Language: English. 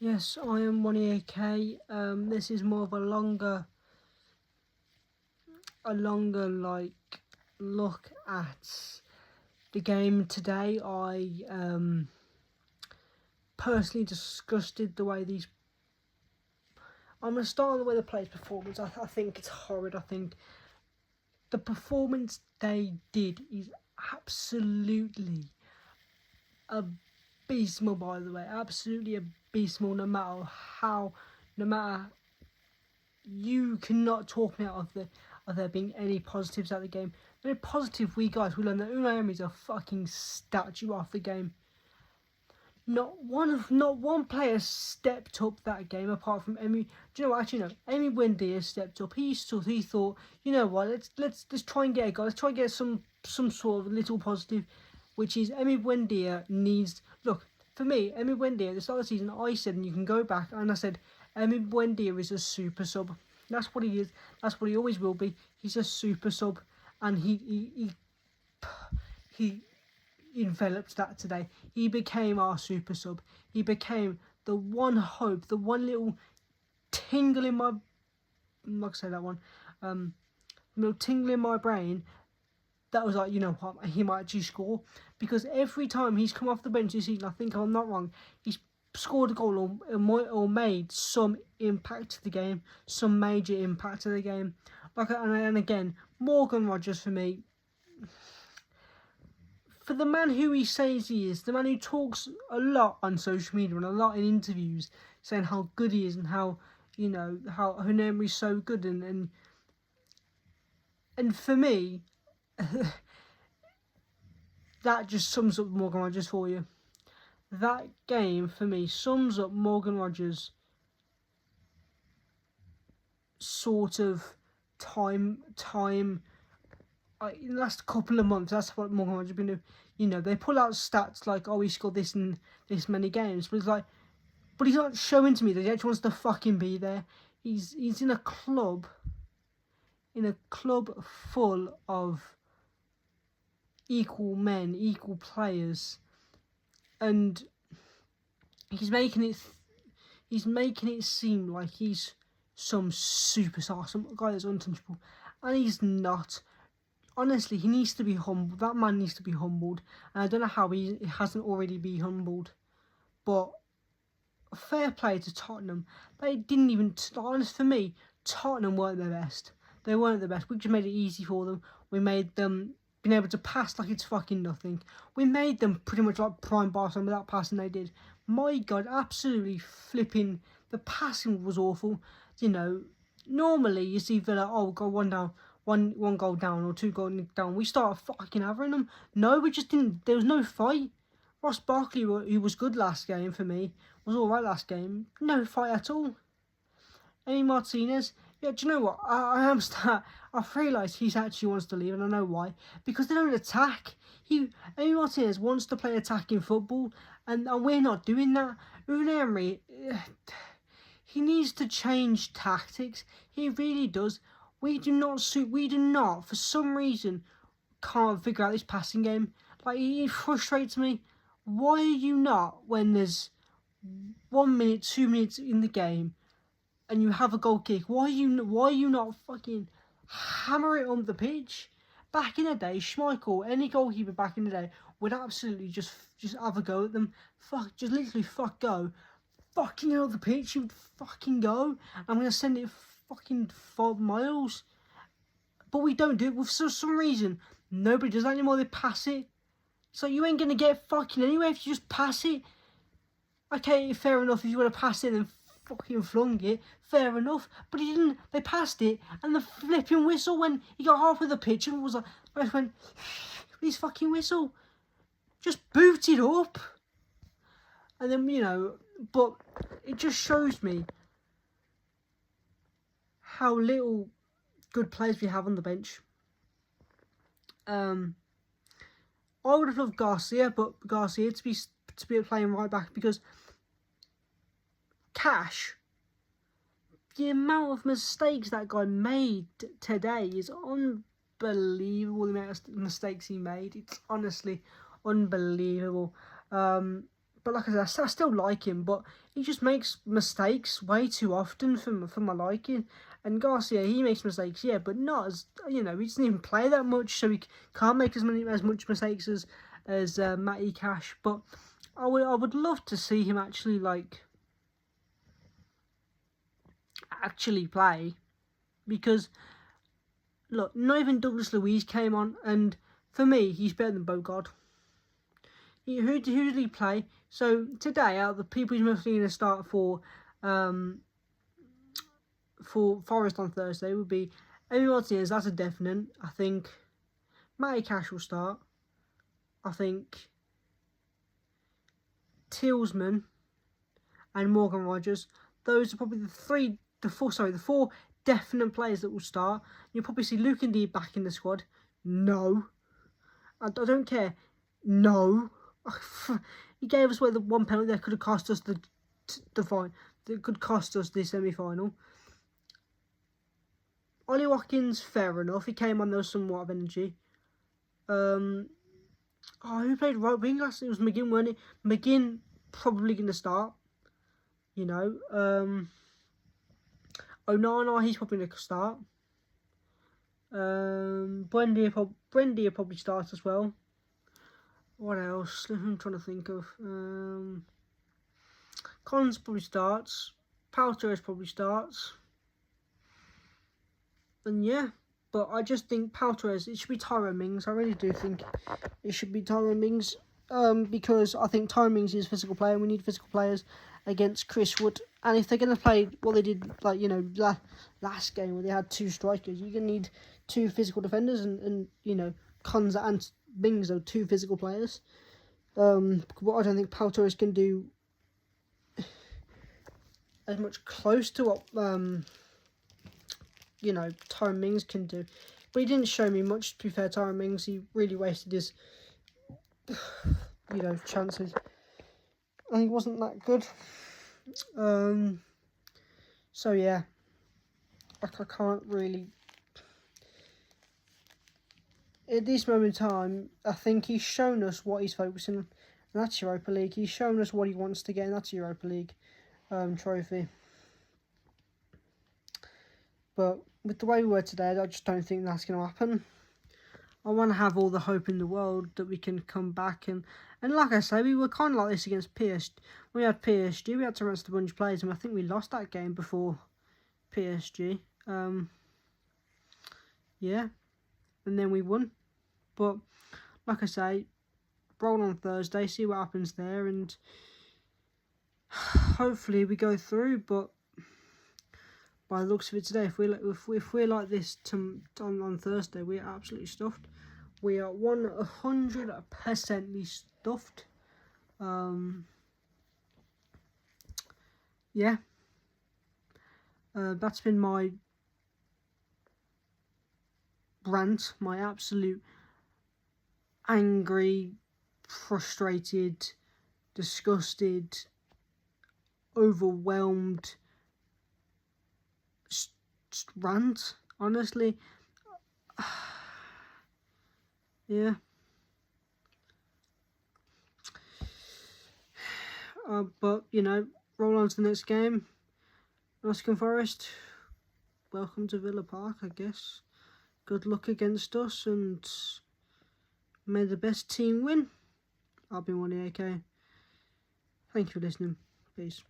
Yes, I am 1AK. This is more of a longer look at the game today. I personally disgusted the way these. I'm gonna start on the way the players' performance. I think it's horrid. I think the performance they did is absolutely abysmal. By the way, absolutely abysmal. No matter you cannot talk me out of there being any positives out of the game. The only positive we learned that Unai Emery is a fucking statue of the game. Not one player stepped up that game apart from Emery. Do you know what? Actually, no. Emery Buendia stepped up. He thought, you know what? Let's try and get a goal. Let's try and get some sort of little positive, which is Emery Buendia needs. Look, for me, Emery Buendia at the start of the season, I said, and you can go back, and I said, Emery Buendia is a super sub. That's what he is. That's what he always will be. He's a super sub, and he enveloped that today. He became our super sub. He became the one hope, the one little tingle in my. I'm not gonna say that one. Little tingle in my brain that was like, you know what, he might actually score, because every time he's come off the bench this season, I think I'm not wrong, he's scored a goal or made some impact to the game, some major impact to the game. And again, Morgan Rogers for me. For the man who he says he is, the man who talks a lot on social media and a lot in interviews, saying how good he is and how, you know, how Emery's so good, and for me, that just sums up Morgan Rogers for you. That game for me sums up Morgan Rogers' sort of time in the last couple of months. That's what Morgan Rogers has been doing. You know, they pull out stats like, oh, he scored this and this many games, but it's like, but he's not showing to me that he actually wants to fucking be there. He's in a club full of equal men, equal players, and he's making it seem like he's some superstar, some guy that's untouchable, and he's not. Honestly, he needs to be humbled. That man needs to be humbled, and I don't know how he hasn't already been humbled. But fair play to Tottenham. They didn't even. Honest, for me, Tottenham weren't the best. They weren't the best. We just made it easy for them. We made them being able to pass like it's fucking nothing. We made them pretty much like prime Barcelona with that passing they did. My God, absolutely flipping. The passing was awful. You know, normally you see Villa, oh, go one down, one goal down or two goals down. We start fucking having them. No, we just didn't. There was no fight. Ross Barkley, who was good last game for me, was alright last game. No fight at all. Amy Martinez, yeah, do you know what? I've realised he actually wants to leave, and I know why. Because they don't attack. Amy Martinez wants to play attacking football, and we're not doing that. Unai Emery, he needs to change tactics. He really does. We do not, for some reason, can't figure out this passing game. Like, it frustrates me. Why are you not, when there's 1 minute, 2 minutes in the game, and you have a goal kick, why are you not fucking hammer it on the pitch? Back in the day, Schmeichel, any goalkeeper back in the day, would absolutely just have a go at them. Just literally go. Fucking out the pitch, you fucking go. I'm gonna send it fucking 5 miles. But we don't do it. For some reason, nobody does that anymore. They pass it. So you ain't gonna get fucking anywhere if you just pass it. Okay, fair enough. If you want to pass it and fucking flung it, fair enough. But he didn't. They passed it, and the flipping whistle when he got halfway the pitch and was like, I just went, his fucking whistle, just boot it up. And then, you know, but it just shows me how little good players we have on the bench. I would have loved Garcia to be playing right back, because Cash, the amount of mistakes that guy made today is unbelievable. The amount of mistakes he made, it's honestly unbelievable. But But like I said, I still like him, but he just makes mistakes way too often for my liking. And Garcia, he makes mistakes, yeah, but not as, he doesn't even play that much, so he can't make as much mistakes as Matty Cash. But I would love to see him actually play, because look, not even Douglas Luiz came on, and for me, he's better than Bogard. Who did he play? So today, out of the people he's mostly going to start for Forest on Thursday, would be Emi Martinez. That's a definite. I think Matty Cash will start. I think Tillsman and Morgan Rogers. Those are probably the four definite players that will start. You'll probably see Luke Indeed back in the squad. No, I don't care. No. He gave us the one penalty that could have cost us the fine. That could cost us the semi-final. Ollie Watkins, fair enough. He came on, there was somewhat of energy. Who played right wing last? It was McGinn, wasn't it? McGinn probably going to start. Onana, he's probably going to start. Brendy probably starts as well. What else? I'm trying to think of. Collins probably starts. Pau Torres probably starts. And yeah, but I just think Pau Torres, it should be Tyrone Mings. I really do think it should be Tyrone Mings. Because I think Tyrone Mings is a physical player, and we need physical players against Chris Wood. And if they're going to play what they did, last game where they had two strikers, you're going to need two physical defenders, and Konza and Mings are two physical players. What I don't think Pau Torres can do as much close to what Tyrone Mings can do. But he didn't show me much, to be fair. Tyrone Mings, he really wasted his chances. And he wasn't that good. So yeah, I can't really. At this moment in time, I think he's shown us what he's focusing on, and that's Europa League. He's shown us what he wants to get, and that's Europa League trophy. But with the way we were today, I just don't think that's going to happen. I want to have all the hope in the world that we can come back, and like I say, we were kind of like this against PSG. We had PSG, we had to rest a bunch of players, and I think we lost that game before PSG. Yeah, and then we won. But like I say, roll on Thursday, see what happens there, and hopefully we go through. But by the looks of it today, if we're like this on Thursday, we're absolutely stuffed. We are 100% stuffed. Yeah. That's been my rant, my absolute angry, frustrated, disgusted, overwhelmed rant, honestly. Yeah. But roll on to the next game. Nottingham Forest, welcome to Villa Park, I guess. Good luck against us, and may the best team win. I've been Wally AK. Thank you for listening. Peace.